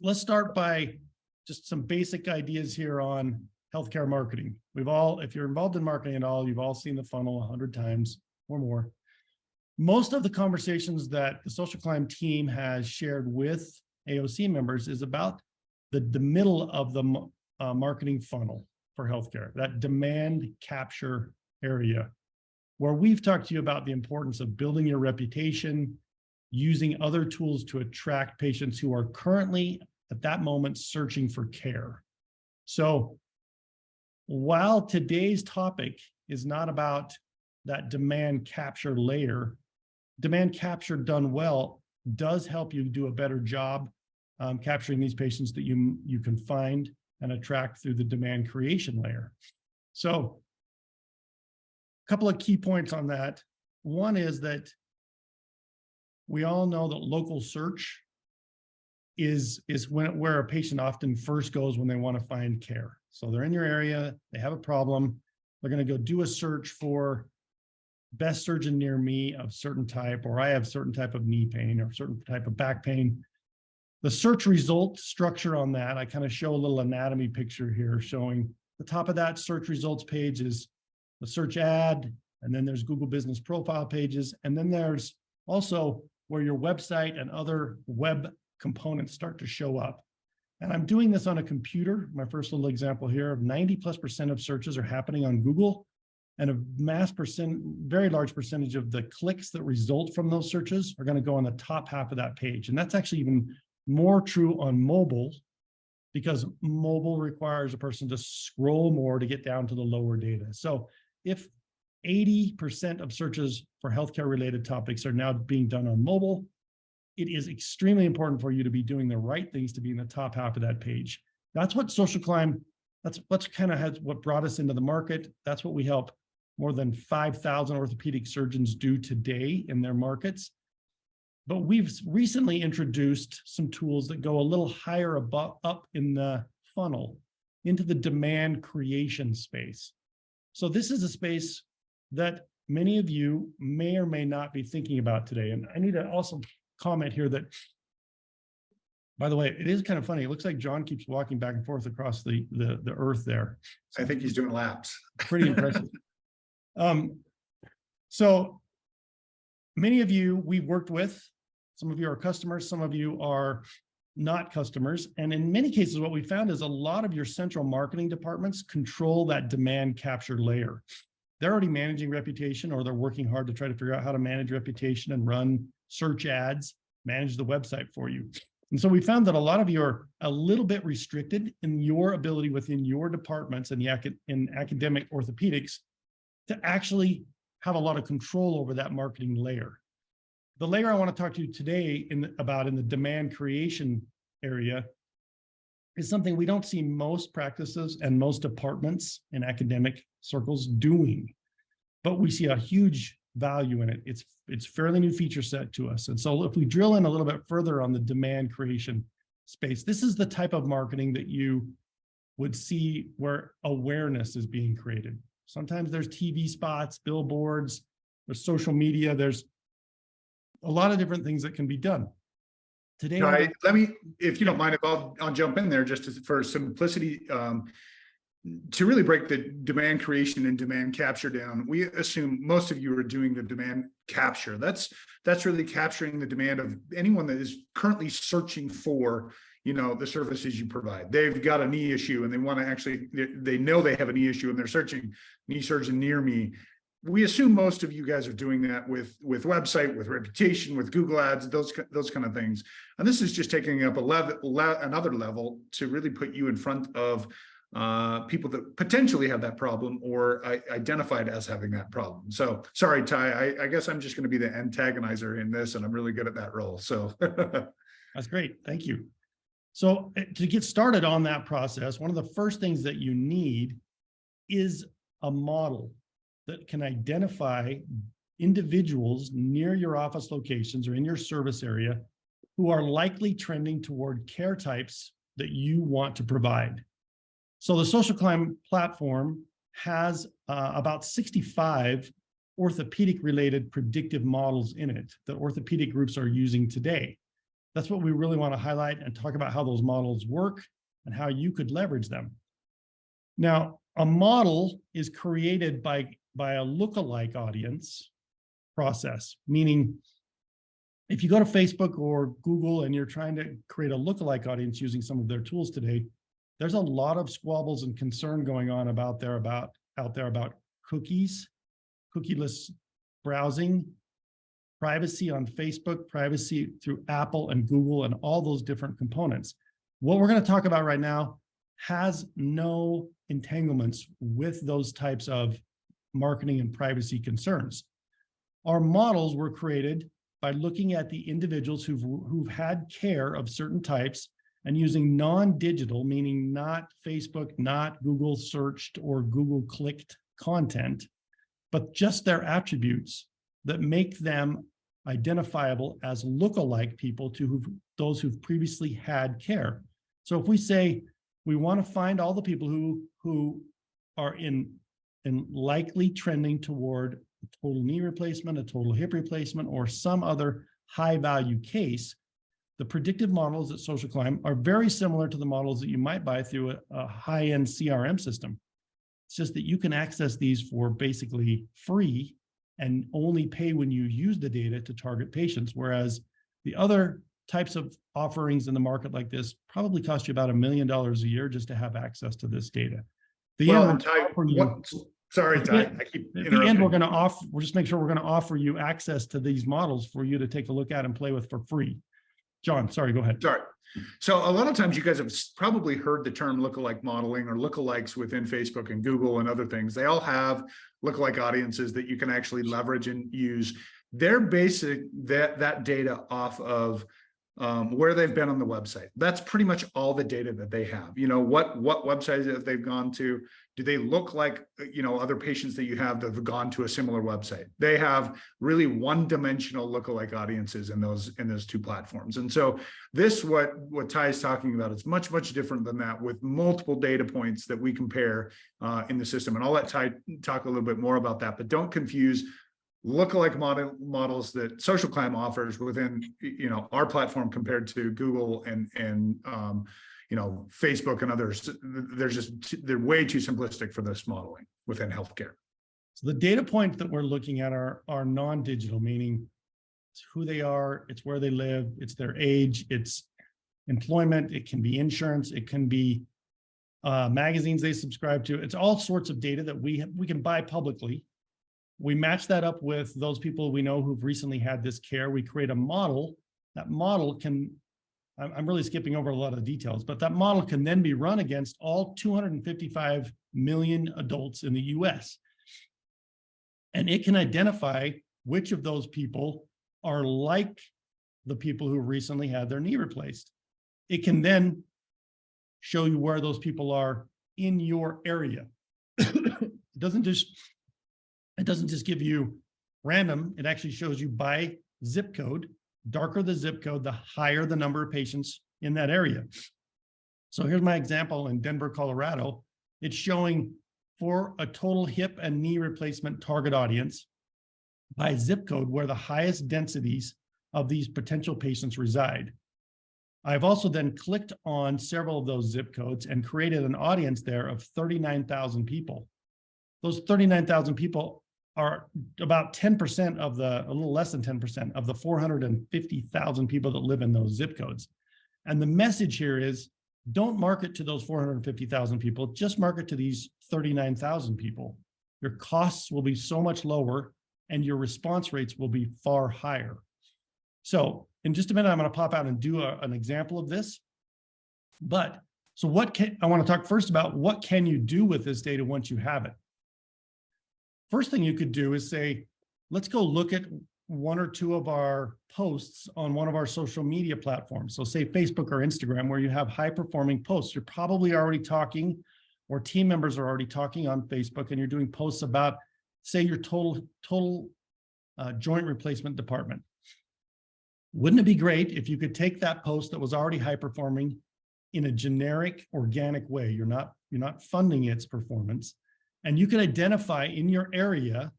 let's start by just some basic ideas here on healthcare marketing. If you're involved in marketing at all, you've all seen the funnel 100 times or more. Most of the conversations that the Social Climb team has shared with AOC members is about the middle of the marketing funnel for healthcare, that demand capture area, where we've talked to you about the importance of building your reputation, using other tools to attract patients who are currently at that moment searching for care. So while today's topic is not about that demand capture layer, demand capture done well does help you do a better job capturing these patients that you can find and attract through the demand creation layer. So a couple of key points on that. One is that we all know that local search is where a patient often first goes when they want to find care. So they're in your area, they have a problem, they're going to go do a search for best surgeon near me of certain type, or I have certain type of knee pain or certain type of back pain. The search result structure on that, I kind of show a little anatomy picture here showing the top of that search results page is the search ad, and then there's Google Business Profile pages, and then there's also where your website and other web components start to show up. And I'm doing this on a computer. My first little example here of 90+% of searches are happening on Google, and a very large percentage of the clicks that result from those searches are going to go on the top half of that page. And that's actually even more true on mobile, because mobile requires a person to scroll more to get down to the lower data. So if 80% of searches for healthcare related topics are now being done on mobile, it is extremely important for you to be doing the right things to be in the top half of that page. That's what Social Climb, that's what brought us into the market. That's what we help more than 5,000 orthopedic surgeons do today in their markets. But we've recently introduced some tools that go a little higher up in the funnel into the demand creation space. So this is a space that many of you may or may not be thinking about today. And I need to also comment here that, by the way, it is kind of funny. It looks like John keeps walking back and forth across the earth there. I think he's doing laps. Pretty impressive. So many of you we've worked with, some of you are customers, some of you are not customers. And in many cases, what we found is a lot of your central marketing departments control that demand capture layer. They're already managing reputation, or they're working hard to try to figure out how to manage reputation and run search ads, manage the website for you. And so we found that a lot of you are a little bit restricted in your ability within your departments in academic orthopedics to actually have a lot of control over that marketing layer. The layer I want to talk to you today about in the demand creation area is something we don't see most practices and most departments in academic circles doing, but we see a huge value in it. It's fairly new feature set to us. And so if we drill in a little bit further on the demand creation space, this is the type of marketing that you would see where awareness is being created. Sometimes there's TV spots, billboards, there's social media, there's a lot of different things that can be done. Today, let me, if you don't mind, if I'll jump in there just for simplicity, to really break the demand creation and demand capture down. We assume most of you are doing the demand capture. That's really capturing the demand of anyone that is currently searching for, the services you provide. They've got a knee issue and they want to they know they have a knee issue and they're searching knee surgeon near me. We assume most of you guys are doing that with website, with reputation, with Google ads, those kind of things. And this is just taking up another level to really put you in front of people that potentially have that problem or identified as having that problem. So sorry, Ty, I guess I'm just going to be the antagonizer in this, and I'm really good at that role. So that's great. Thank you. So to get started on that process, one of the first things that you need is a model that can identify individuals near your office locations or in your service area who are likely trending toward care types that you want to provide. So the Social Climb platform has about 65 orthopedic related predictive models in it that orthopedic groups are using today. That's what we really want to highlight and talk about how those models work and how you could leverage them. Now, a model is created by a lookalike audience process, meaning if you go to Facebook or Google and you're trying to create a lookalike audience using some of their tools today, there's a lot of squabbles and concern going on out there about cookies, cookieless browsing, privacy on Facebook, privacy through Apple and Google and all those different components. What we're going to talk about right now has no entanglements with those types of marketing and privacy concerns. Our models were created by looking at the individuals who've had care of certain types and using non-digital, meaning not Facebook, not Google searched or Google clicked content, but just their attributes that make them identifiable as lookalike people to those who've previously had care. So if we say we want to find all the people who are in likely trending toward a total knee replacement, a total hip replacement, or some other high value case, the predictive models at Social Climb are very similar to the models that you might buy through a high-end CRM system. It's just that you can access these for basically free and only pay when you use the data to target patients, whereas the other types of offerings in the market like this probably cost you about $1 million a year just to have access to this data. Sorry, Ty, I keep interrupting. At the end, we'll just make sure we're going to offer you access to these models for you to take a look at and play with for free. John, sorry, go ahead. Sorry. So a lot of times you guys have probably heard the term lookalike modeling or lookalikes within Facebook and Google and other things. They all have lookalike audiences that you can actually leverage and use. They're basing that data off of where they've been on the website. That's pretty much all the data that they have. You know, what websites have they gone to? Do they look like, you know, other patients that you have that have gone to a similar website? They have really one-dimensional lookalike audiences in those two platforms. And so this, what Ty is talking about, is much different than that, with multiple data points that we compare in the system. And I'll let Ty talk a little bit more about that, but don't confuse lookalike models that Social Climb offers within, you know, our platform compared to Google and you know, Facebook and others. They're way too simplistic for this modeling within healthcare. So the data points that we're looking at are non-digital, meaning it's who they are, it's where they live, it's their age, it's employment, it can be insurance, it can be magazines they subscribe to. It's all sorts of data that we can buy publicly. We match that up with those people we know who've recently had this care. We create a model. That model can, I'm really skipping over a lot of the details, but that model can then be run against all 255 million adults in the US. And it can identify which of those people are like the people who recently had their knee replaced. It can then show you where those people are in your area. It doesn't just give you random, it actually shows you by zip code. Darker the zip code, the higher the number of patients in that area. So here's my example in Denver, Colorado. It's showing for a total hip and knee replacement target audience by zip code where the highest densities of these potential patients reside. I've also then clicked on several of those zip codes and created an audience there of 39,000 people. Those 39,000 people are about 10% of a little less than 10% of the 450,000 people that live in those zip codes. And the message here is, don't market to those 450,000 people, just market to these 39,000 people. Your costs will be so much lower and your response rates will be far higher. So in just a minute, I'm going to pop out and do an example of this. But so I want to talk first about what can you do with this data once you have it. First thing you could do is say, let's go look at one or two of our posts on one of our social media platforms. So say Facebook or Instagram, where you have high performing posts. You're probably already talking, or team members are already talking on Facebook, and you're doing posts about, say, your total joint replacement department. Wouldn't it be great if you could take that post that was already high performing in a generic, organic way? You're not funding its performance. And you can identify in your area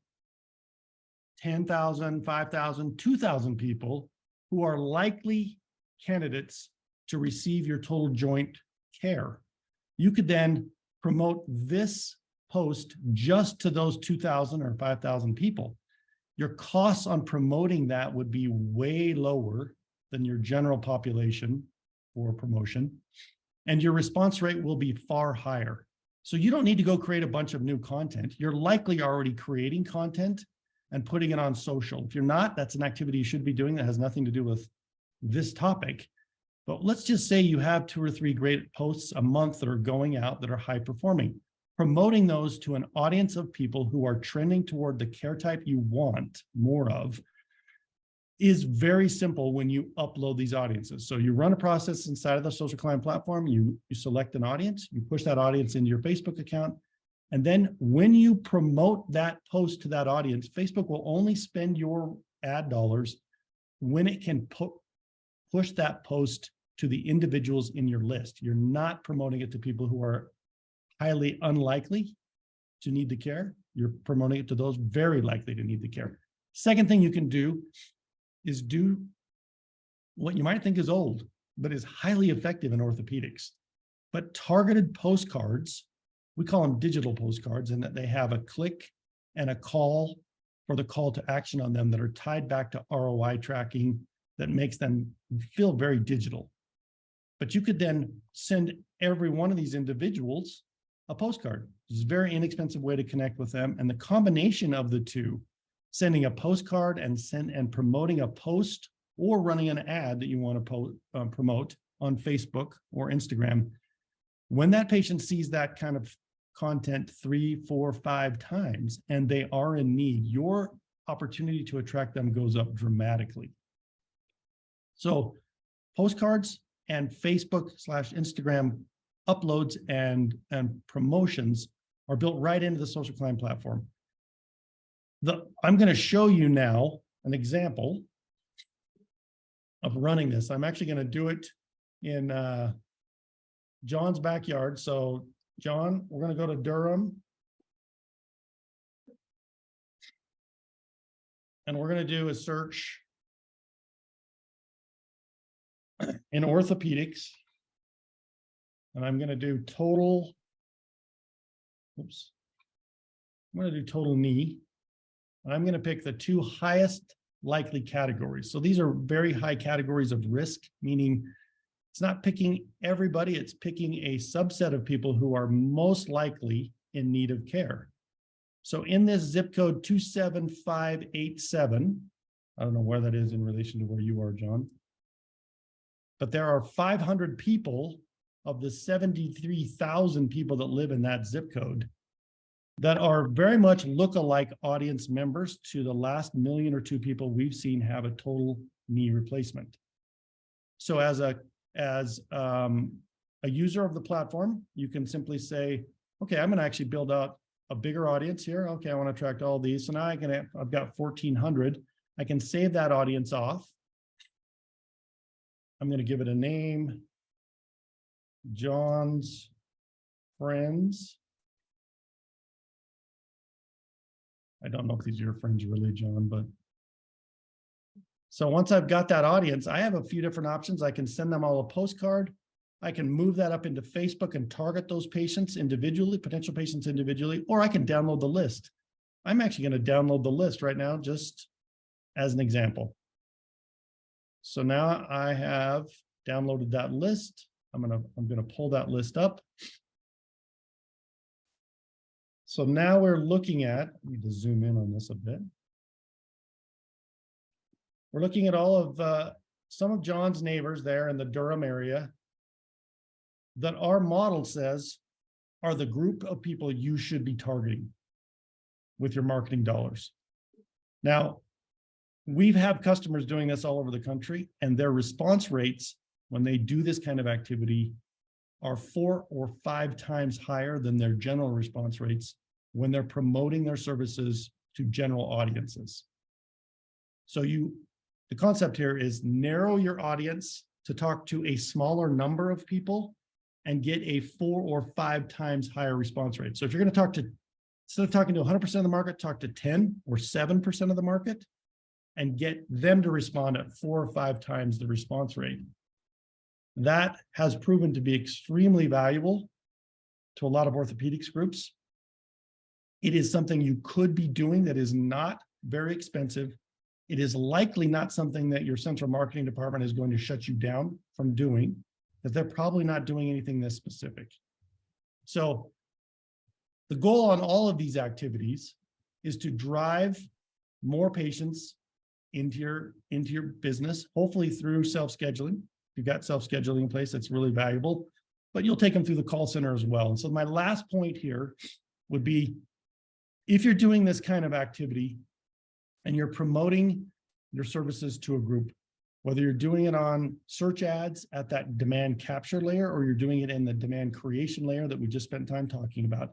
10,000, 5,000, 2,000 people who are likely candidates to receive your total joint care. You could then promote this post just to those 2,000 or 5,000 people. Your costs on promoting that would be way lower than your general population for promotion, and your response rate will be far higher. So you don't need to go create a bunch of new content. You're likely already creating content and putting it on social. If you're not, that's an activity you should be doing that has nothing to do with this topic. But let's just say you have 2 or 3 great posts a month that are going out that are high performing. Promoting those to an audience of people who are trending toward the care type you want more of is very simple when you upload these audiences. So you run a process inside of the social client platform, you select an audience, you push that audience into your Facebook account, and then when you promote that post to that audience, Facebook will only spend your ad dollars when it can push that post to the individuals in your list. You're not promoting it to people who are highly unlikely to need the care. You're promoting it to those very likely to need the care. Second thing you can do is do what you might think is old, but is highly effective in orthopedics. But targeted postcards, we call them digital postcards, in that they have a click and a call for the call to action on them that are tied back to ROI tracking that makes them feel very digital. But you could then send every one of these individuals a postcard. It's a very inexpensive way to connect with them. And the combination of the two, sending a postcard and promoting a post or running an ad that you want to promote on Facebook or Instagram, when that patient sees that kind of content 3, 4, 5 times and they are in need, your opportunity to attract them goes up dramatically. So postcards and Facebook/Instagram uploads and promotions are built right into the social client platform. I'm going to show you now an example of running this. I'm actually going to do it in John's backyard. So John, we're going to go to Durham. And we're going to do a search in orthopedics. And I'm going to do total, I'm going to do total knee. And I'm going to pick the 2 highest likely categories. So these are very high categories of risk, meaning it's not picking everybody, it's picking a subset of people who are most likely in need of care. So in this zip code 27587, I don't know where that is in relation to where you are, John, but there are 500 people of the 73,000 people that live in that zip code that are very much look-alike audience members to the last 1 million or 2 people we've seen have a total knee replacement. So as a user of the platform, you can simply say, okay, I'm going to actually build out a bigger audience here. Okay, I want to attract all these. So now I've got 1,400. I can save that audience off. I'm going to give it a name, John's Friends. I don't know if these are your friends really, John, but. So once I've got that audience, I have a few different options. I can send them all a postcard. I can move that up into Facebook and target those patients individually, potential patients individually, or I can download the list. I'm actually going to download the list right now, just as an example. So now I have downloaded that list. I'm going to pull that list up. So now we're looking at, I need to zoom in on this a bit. We're looking at all of some of John's neighbors there in the Durham area that our model says are the group of people you should be targeting with your marketing dollars. Now, we've had customers doing this all over the country, and their response rates when they do this kind of activity are 4 or 5 times higher than their general response rates when they're promoting their services to general audiences. So the concept here is narrow your audience to talk to a smaller number of people and get a 4 or 5 times higher response rate. So if you're going to talk to, instead of talking to 100% of the market, talk to 10 or 7% of the market and get them to respond at 4 or 5 times the response rate. That has proven to be extremely valuable to a lot of orthopedics groups. It is something you could be doing that is not very expensive. It is likely not something that your central marketing department is going to shut you down from doing, that they're probably not doing anything this specific. So the goal on all of these activities is to drive more patients into your business, hopefully through self-scheduling. If you've got self-scheduling in place, that's really valuable, but you'll take them through the call center as well. And so my last point here would be, if you're doing this kind of activity and you're promoting your services to a group, whether you're doing it on search ads at that demand capture layer, or you're doing it in the demand creation layer that we just spent time talking about,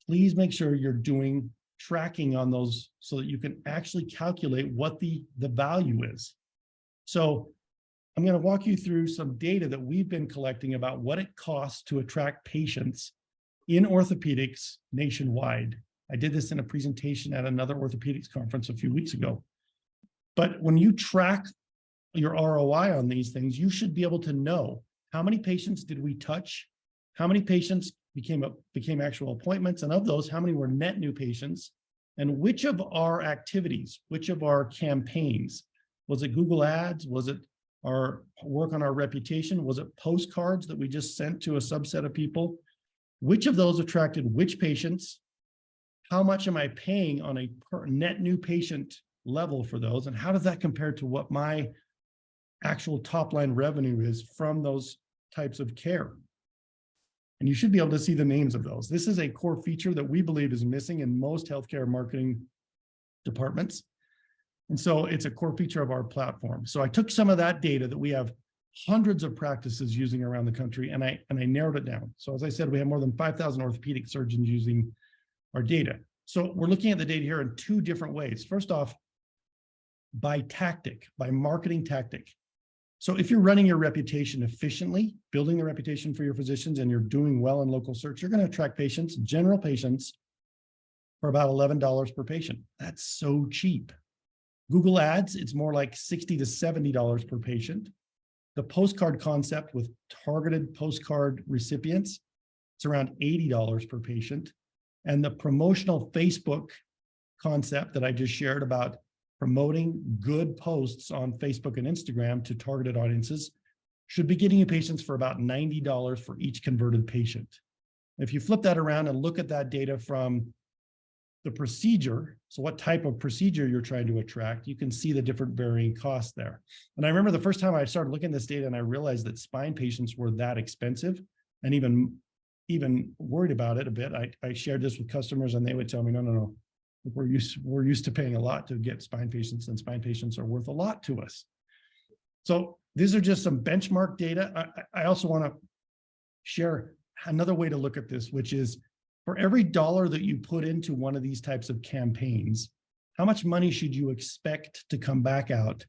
please make sure you're doing tracking on those so that you can actually calculate what the value is. So I'm going to walk you through some data that we've been collecting about what it costs to attract patients in orthopedics nationwide. I did this in a presentation at another orthopedics conference a few weeks ago. But when you track your ROI on these things, you should be able to know how many patients did we touch, how many patients became actual appointments, and of those, how many were net new patients, and which of our activities, which of our campaigns, was it Google Ads, was it our work on our reputation, was it postcards that we just sent to a subset of people, which of those attracted which patients, how much am I paying on a per net new patient level for those, and how does that compare to what my actual top line revenue is from those types of care? And you should be able to see the names of those. This is a core feature that we believe is missing in most healthcare marketing departments. And so it's a core feature of our platform. So I took some of that data that we have hundreds of practices using around the country, and I narrowed it down. So as I said, we have more than 5,000 orthopedic surgeons using our data. So we're looking at the data here in two different ways. First off, by tactic, by marketing tactic. So if you're running your reputation efficiently, building the reputation for your physicians, and you're doing well in local search, you're going to attract patients, general patients, for about $11 per patient. That's so cheap. Google Ads, it's more like $60 to $70 per patient. The postcard concept with targeted postcard recipients, it's around $80 per patient. And the promotional Facebook concept that I just shared about promoting good posts on Facebook and Instagram to targeted audiences should be getting you patients for about $90 for each converted patient. If you flip that around and look at that data from the procedure, so what type of procedure you're trying to attract, you can see the different varying costs there. And I remember the first time I started looking at this data and I realized that spine patients were that expensive, and even worried about it a bit. I shared this with customers and they would tell me, no. We're used to paying a lot to get spine patients, and spine patients are worth a lot to us. So these are just some benchmark data. I also want to share another way to look at this, which is for every dollar that you put into one of these types of campaigns, how much money should you expect to come back out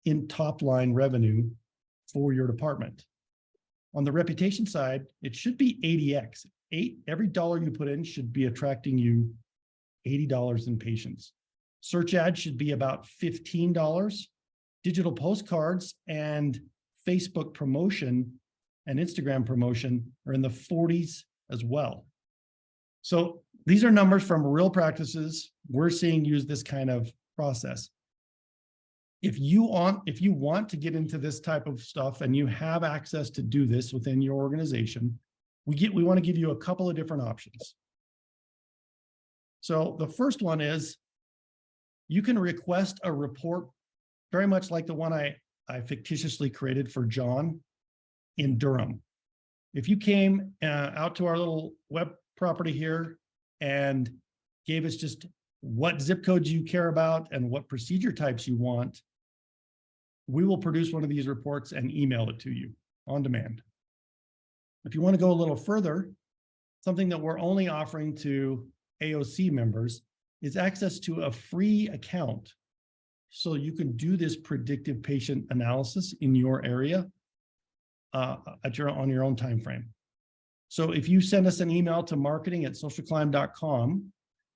in top line revenue for your department? On the reputation side, it should be 80x. Every dollar you put in should be attracting you $80 in patients. Search ads should be about $15. Digital postcards and Facebook promotion and Instagram promotion are in the 40s as well. So these are numbers from real practices we're seeing use this kind of process. If you want to get into this type of stuff and you have access to do this within your organization, we want to give you a couple of different options. So the first one is you can request a report very much like the one I fictitiously created for John in Durham. If you came out to our little web property here and gave us just what zip codes you care about and what procedure types you want, we will produce one of these reports and email it to you on demand. If you want to go a little further, something that we're only offering to AOC members is access to a free account so you can do this predictive patient analysis in your area on your own time frame. So if you send us an email to marketing@socialclimb.com,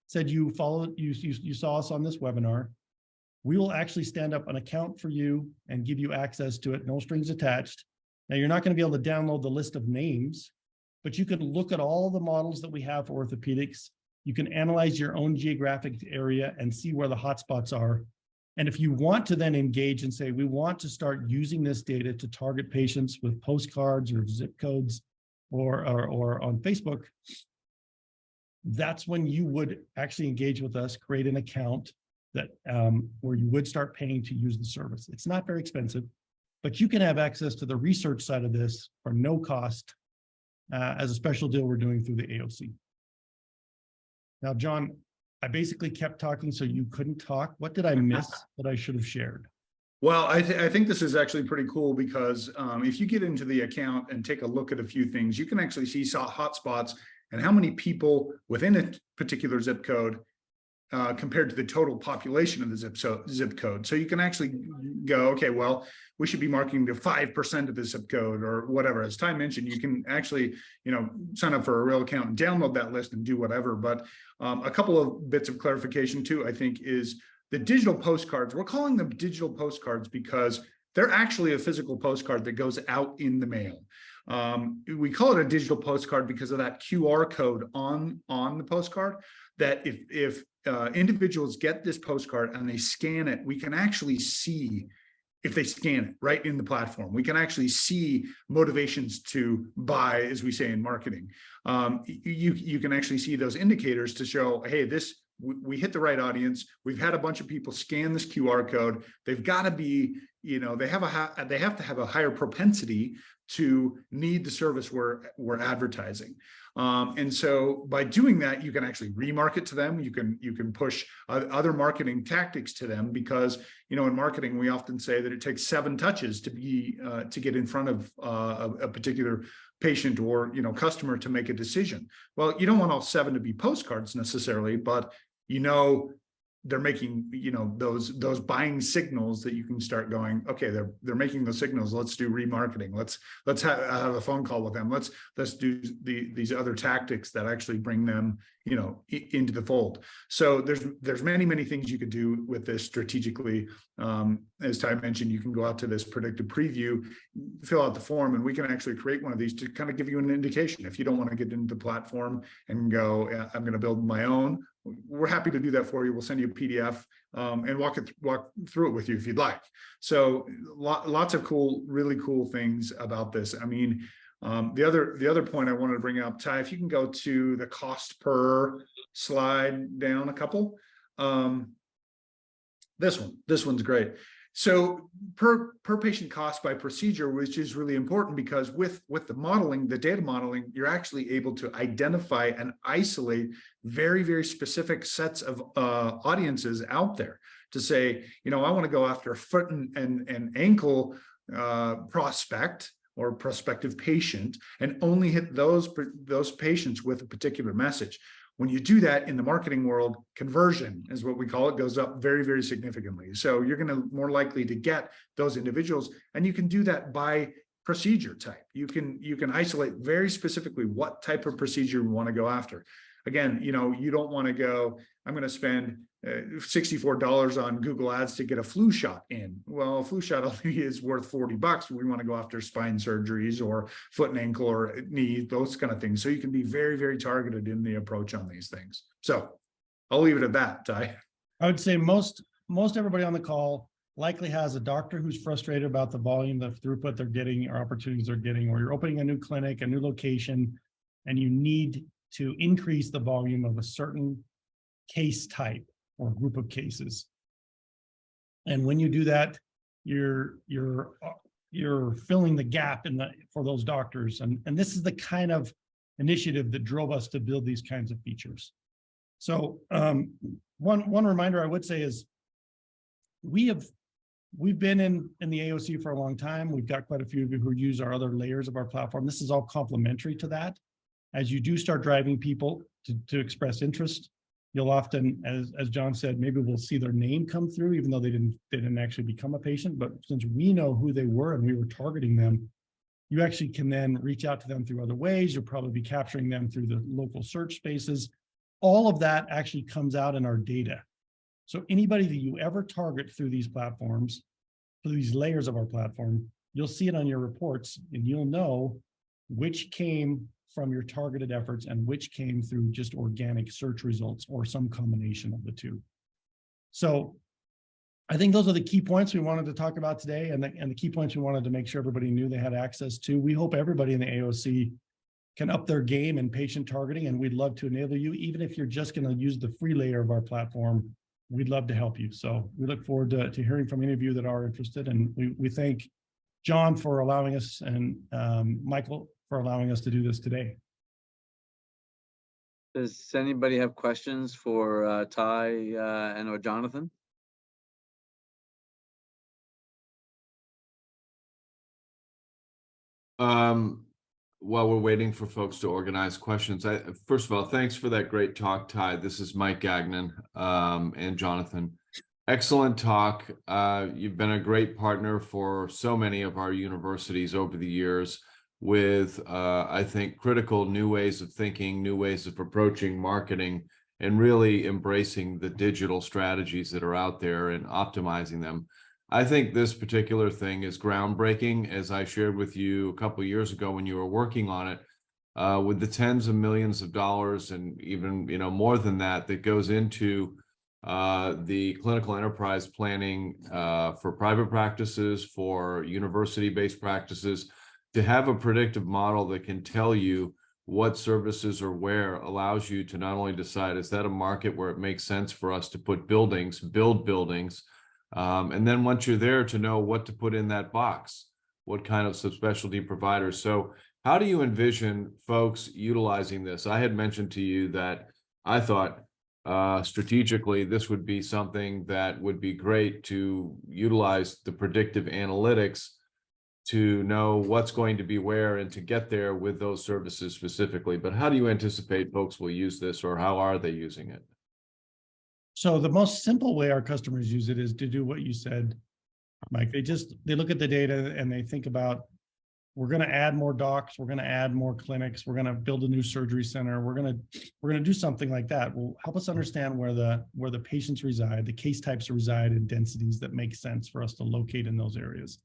said you saw us on this webinar, we will actually stand up an account for you and give you access to it, no strings attached, Now, you're not going to be able to download the list of names, but you can look at all the models that we have for orthopedics. You can analyze your own geographic area and see where the hotspots are. And if you want to then engage and say, we want to start using this data to target patients with postcards or zip codes or on Facebook, that's when you would actually engage with us, create an account that where you would start paying to use the service. It's not very expensive, but you can have access to the research side of this for no cost as a special deal we're doing through the AOC. Now, John, I basically kept talking so you couldn't talk. What did I miss that I should have shared? Well, I think this is actually pretty cool because if you get into the account and take a look at a few things, you can actually see hotspots and how many people within a particular zip code compared to the total population of the zip code. So you can actually go, okay, well, we should be marketing to 5% of the zip code or whatever. As Ty mentioned, you can actually, sign up for a real account and download that list and do whatever. But a couple of bits of clarification too, I think, is the digital postcards. We're calling them digital postcards because they're actually a physical postcard that goes out in the mail. We call it a digital postcard because of that QR code on the postcard, that if individuals get this postcard and they scan it, we can actually see, if they scan it right in the platform, we can actually see motivations to buy, as we say in marketing. You can actually see those indicators to show, hey, we hit the right audience. We've had a bunch of people scan this QR code. They've got to be, they have to have a higher propensity to need the service we're advertising. And so by doing that, you can actually remarket to them. You can push other marketing tactics to them because, in marketing, we often say that it takes 7 touches to get in front of a particular patient or, customer to make a decision. Well, you don't want all 7 to be postcards necessarily, but, they're making, those buying signals that you can start going, okay, they're making those signals. Let's do remarketing. Let's have a phone call with them. Let's do these other tactics that actually bring them, into the fold. So there's many things you could do with this strategically. As Ty mentioned, you can go out to this predictive preview, fill out the form, and we can actually create one of these to kind of give you an indication. If you don't want to get into the platform and go, I'm going to build my own, we're happy to do that for you. We'll send you a PDF and walk through it with you if you'd like. So lots of really cool things about this. I mean, the other point I wanted to bring up, Ty, if you can go to the cost per slide down a couple. This one's great. So per patient cost by procedure, which is really important because with the modeling, the data modeling, you're actually able to identify and isolate very, very specific sets of audiences out there to say, I want to go after a foot and ankle prospect or prospective patient and only hit those patients with a particular message. When you do that in the marketing world, conversion is what we call it, goes up very, very significantly. So you're going to more likely to get those individuals, and you can do that by procedure type. You can isolate very specifically what type of procedure you want to go after. Again, you don't want to go, I'm going to spend $64 on Google Ads to get a flu shot in. Well, a flu shot only is worth $40. We want to go after spine surgeries or foot and ankle or knee, those kind of things. So you can be very, very targeted in the approach on these things. So I'll leave it at that, Ty. I would say most everybody on the call likely has a doctor who's frustrated about the volume, the throughput they're getting or opportunities they're getting, or you're opening a new clinic, a new location, and you need to increase the volume of a certain case type or group of cases. And when you do that, you're filling the gap for those doctors. And this is the kind of initiative that drove us to build these kinds of features. So one reminder I would say is we've been in the AOC for a long time. We've got quite a few of you who use our other layers of our platform. This is all complementary to that. As you do start driving people to express interest, you'll often, as John said, maybe we'll see their name come through, even though they didn't actually become a patient. But since we know who they were and we were targeting them, you actually can then reach out to them through other ways. You'll probably be capturing them through the local search spaces. All of that actually comes out in our data. So anybody that you ever target through these platforms, through these layers of our platform, you'll see it on your reports, and you'll know which came from your targeted efforts and which came through just organic search results or some combination of the two. So I think those are the key points we wanted to talk about today, and the key points we wanted to make sure everybody knew they had access to. We hope everybody in the AOC can up their game in patient targeting, and we'd love to enable you. Even if you're just going to use the free layer of our platform, we'd love to help you. So we look forward to hearing from any of you that are interested, and we thank John for allowing us, and Michael for allowing us to do this today. Does anybody have questions for Ty and or Jonathan? While we're waiting for folks to organize questions, first of all, thanks for that great talk, Ty. This is Mike Gagnon and Jonathan. Excellent talk. You've been a great partner for so many of our universities over the years with, I think, critical new ways of thinking, new ways of approaching marketing, and really embracing the digital strategies that are out there and optimizing them. I think this particular thing is groundbreaking, as I shared with you a couple of years ago when you were working on it, with the tens of millions of dollars and even more than that goes into the clinical enterprise planning for private practices, for university-based practices. To have a predictive model that can tell you what services or where allows you to not only decide, is that a market where it makes sense for us to put buildings, build buildings, and then once you're there, to know what to put in that box, what kind of subspecialty providers. So how do you envision folks utilizing this? I had mentioned to you that I thought strategically this would be something that would be great to utilize the predictive analytics to know what's going to be where and to get there with those services specifically. But how do you anticipate folks will use this, or how are they using it? So the most simple way our customers use it is to do what you said, Mike. They look at the data and they think about, we're going to add more docs, we're going to add more clinics, we're going to build a new surgery center, we're going to do something like that. Will help us understand where the patients reside, the case types reside, and densities that make sense for us to locate in those areas.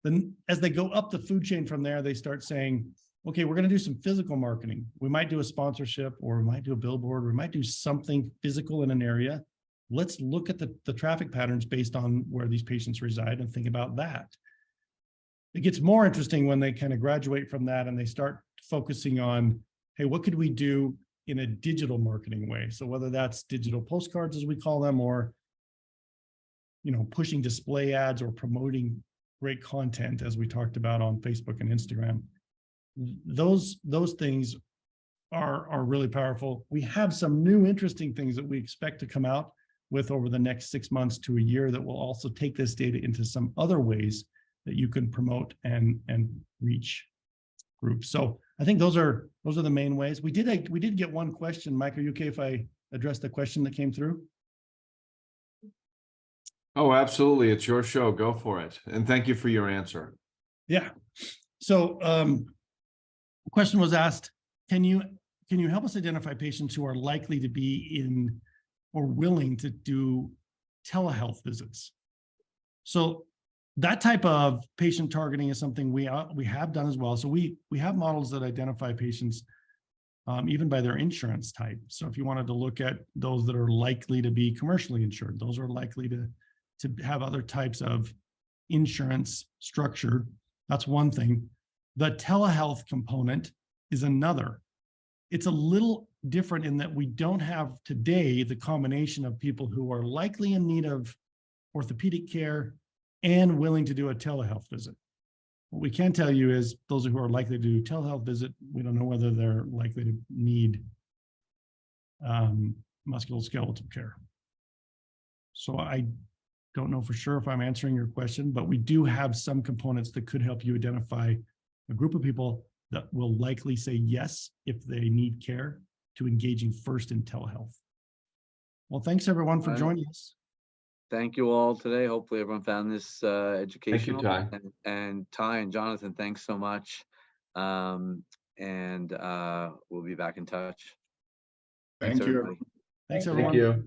Then as they go up the food chain from there, they start saying, okay, we're going to do some physical marketing. We might do a sponsorship, or we might do a billboard, or we might do something physical in an area. Let's look at the traffic patterns based on where these patients reside and think about that. It gets more interesting when they kind of graduate from that and they start focusing on, hey, what could we do in a digital marketing way? So whether that's digital postcards, as we call them, or pushing display ads or promoting great content, as we talked about on Facebook and Instagram. Those things are really powerful. We have some new interesting things that we expect to come out with over the next 6 months to a year that will also take this data into some other ways that you can promote and reach groups. So I think those are the main ways. We did get one question. Mike, are you okay if I address the question that came through? Oh, absolutely. It's your show. Go for it. And thank you for your answer. Yeah. So the question was asked, can you help us identify patients who are likely to be in or willing to do telehealth visits? So that type of patient targeting is something we have done as well. So we have models that identify patients even by their insurance type. So if you wanted to look at those that are likely to be commercially insured, those are likely to have other types of insurance structure. That's one thing. The telehealth component is another. It's a little different in that we don't have today the combination of people who are likely in need of orthopedic care and willing to do a telehealth visit. What we can tell you is those who are likely to do telehealth visit, we don't know whether they're likely to need musculoskeletal care. So I don't know for sure if I'm answering your question, but we do have some components that could help you identify a group of people that will likely say yes if they need care to engaging first in telehealth. Well, thanks everyone for joining us. Thank you all today. Hopefully everyone found this educational. Thank you, Ty. And Ty and Jonathan, thanks so much. And we'll be back in touch. Thank you. everybody. Thanks everyone. Thank you.